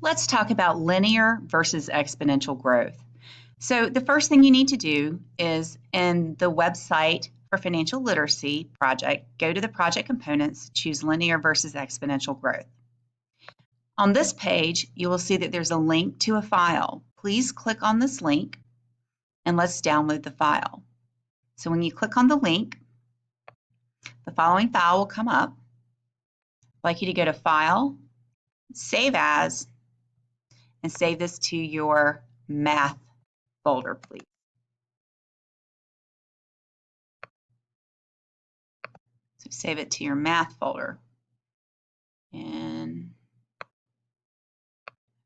Let's talk about linear versus exponential growth. So the first thing you need to do is in the website for financial literacy project, go to the project components, choose linear versus exponential growth. On this page, you will see that there's a link to a file. Please click on this link and let's download the file. So when you click on the link, the following file will come up. I'd like you to go to File, Save As, and save this to your math folder, please. So save it to your math folder. And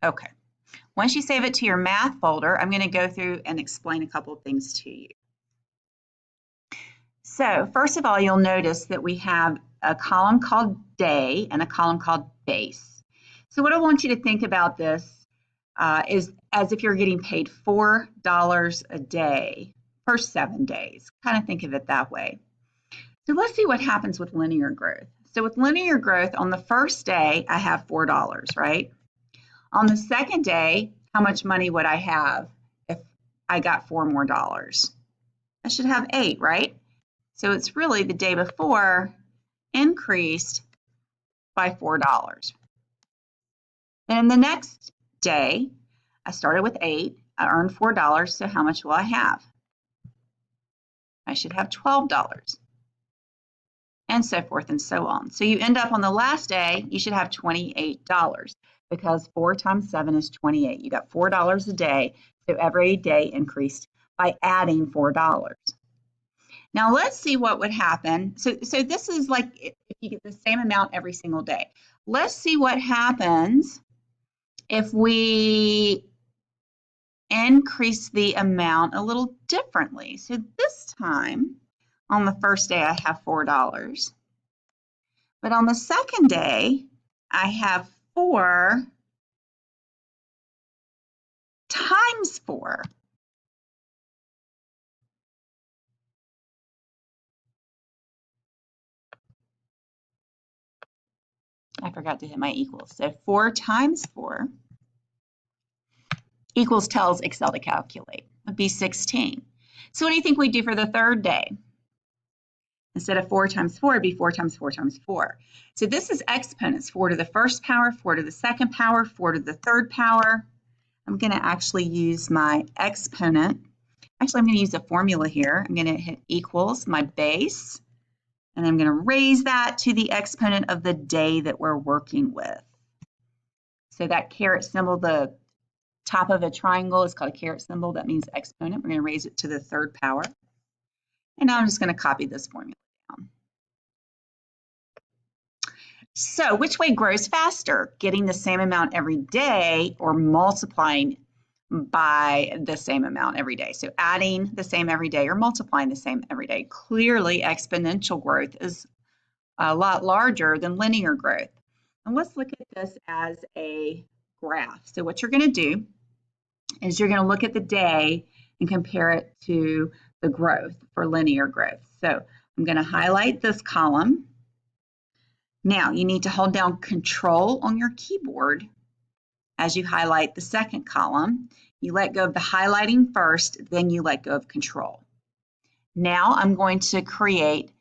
okay, once you save it to your math folder, I'm going to go through and explain a couple of things to you. So first of all, you'll notice that we have a column called day and a column called base. So what I want you to think about this is as if you're getting paid $4 a day for 7 days. Kind of think of it that way. So let's see what happens with linear growth. So with linear growth, on the first day, I have $4, right? On the second day, how much money would I have if I got $4 more? I should have 8, right? So it's really the day before increased by $4. Then the next day, I started with 8, I earned $4, so how much will I have? I should have $12. And so forth and so on. So you end up on the last day, you should have $28 because 4 times 7 is 28. You got $4 a day, so every day increased by adding $4. Now let's see what would happen. So this is like if you get the same amount every single day. Let's see what happens if we increase the amount a little differently. So this time, on the first day, I have $4. But on the second day, I have 4 times 4. I forgot to hit my equals. So 4 times 4 equals tells Excel to calculate. It would be 16. So what do you think we do for the third day? Instead of 4 times 4, it'd be 4 times 4 times 4. So this is exponents, 4 to the first power, 4 to the second power, 4 to the third power. I'm going to actually use my exponent. Actually, I'm going to use a formula here. I'm going to hit equals my base, and I'm going to raise that to the exponent of the day that we're working with. So that caret symbol, the top of a triangle is called a caret symbol. That means exponent. We're going to raise it to the third power. And now I'm just going to copy this formula down. So which way grows faster? Getting the same amount every day or multiplying by the same amount every day? So adding the same every day or multiplying the same every day. Clearly, exponential growth is a lot larger than linear growth. And let's look at this as a graph. So what you're going to do is you're going to look at the day and compare it to the growth for linear growth. So I'm going to highlight this column. Now you need to hold down Control on your keyboard as you highlight the second column. You let go of the highlighting first, then you let go of Control. Now I'm going to create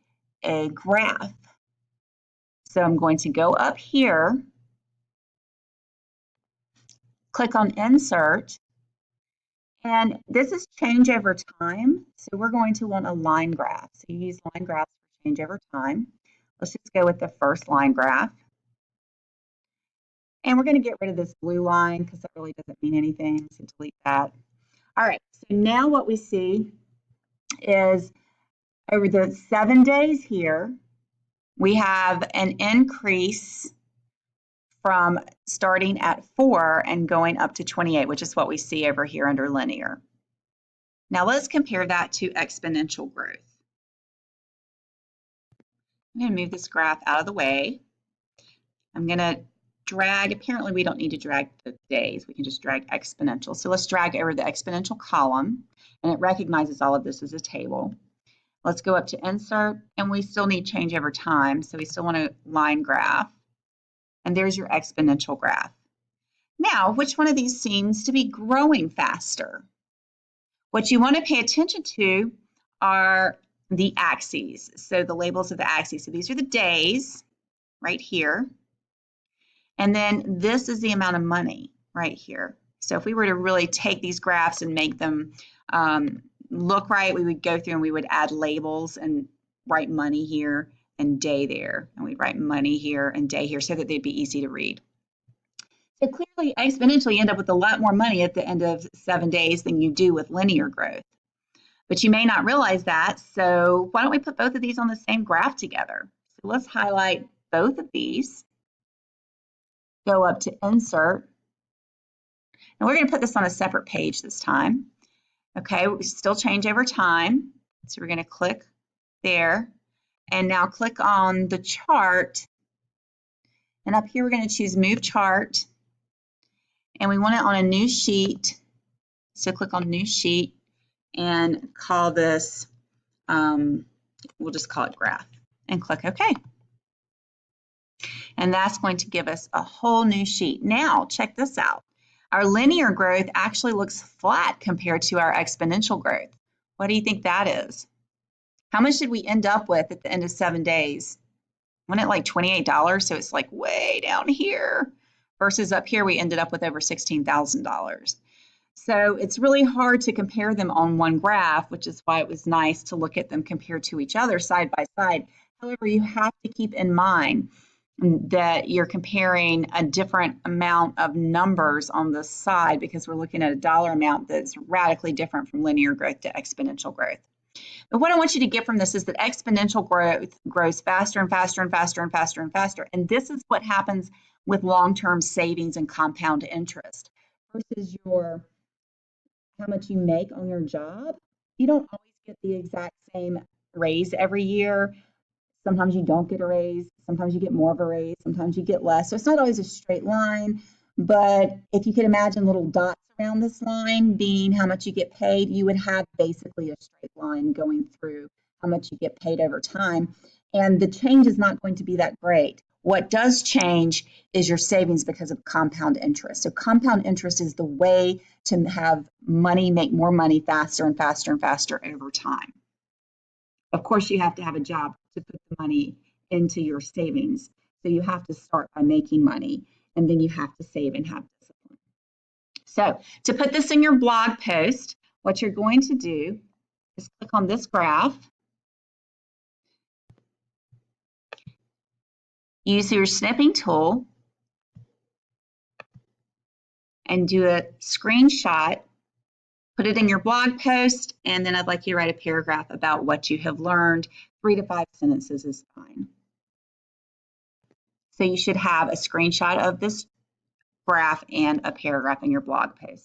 a graph. So I'm going to go up here, click on Insert, and this is change over time. So we're going to want a line graph. So you use line graphs for change over time. Let's just go with the first line graph. And we're going to get rid of this blue line because that really doesn't mean anything, so delete that. All right, so now what we see is over the 7 days here, we have an increase from starting at 4 and going up to 28, which is what we see over here under linear. Now let's compare that to exponential growth. I'm going to move this graph out of the way. I'm going to drag, apparently we don't need to drag the days, we can just drag exponential. So let's drag over the exponential column, and it recognizes all of this as a table. Let's go up to Insert, and we still need change over time, so we still want a line graph. And there's your exponential graph. Now, now, which one of these seems to be growing faster? What you want to pay attention to are the axes. So the labels of the axes. So these are the days right here. And then this is the amount of money right here. So if we were to really take these graphs and make them look right, we would go through and we would add labels and write money here and day there. And we'd write money here and day here so that they'd be easy to read. So clearly, exponentially, you end up with a lot more money at the end of 7 days than you do with linear growth. But you may not realize that, so why don't we put both of these on the same graph together? So let's highlight both of these, go up to Insert, and we're going to put this on a separate page this time. Okay, we still change over time, so we're going to click there, and now click on the chart, and up here we're going to choose Move Chart, and we want it on a new sheet, so click on New Sheet, and call this, we'll just call it graph, and click OK. And that's going to give us a whole new sheet. Now, check this out. Our linear growth actually looks flat compared to our exponential growth. What do you think that is? How much did we end up with at the end of 7 days? Wasn't it like $28? So it's like way down here versus up here we ended up with over $16,000. So it's really hard to compare them on one graph, which is why it was nice to look at them compared to each other side by side. However, you have to keep in mind that you're comparing a different amount of numbers on the side because we're looking at a dollar amount that's radically different from linear growth to exponential growth. But what I want you to get from this is that exponential growth grows faster and faster and faster and faster and faster. And this is what happens with long-term savings and compound interest versus your how much you make on your job. You don't always get the exact same raise every year. Sometimes you don't get a raise. Sometimes you get more of a raise. Sometimes you get less. So it's not always a straight line. But if you could imagine little dots around this line being how much you get paid, you would have basically a straight line going through how much you get paid over time. And the change is not going to be that great. What does change is your savings because of compound interest. So compound interest is the way to have money make more money faster and faster and faster over time. Of course, you have to have a job to put the money into your savings. So you have to start by making money, and then you have to save and have discipline. So to put this in your blog post, what you're going to do is click on this graph, use your snipping tool, and do a screenshot, put it in your blog post, and then I'd like you to write a paragraph about what you have learned. 3 to 5 sentences is fine. So you should have a screenshot of this graph and a paragraph in your blog post.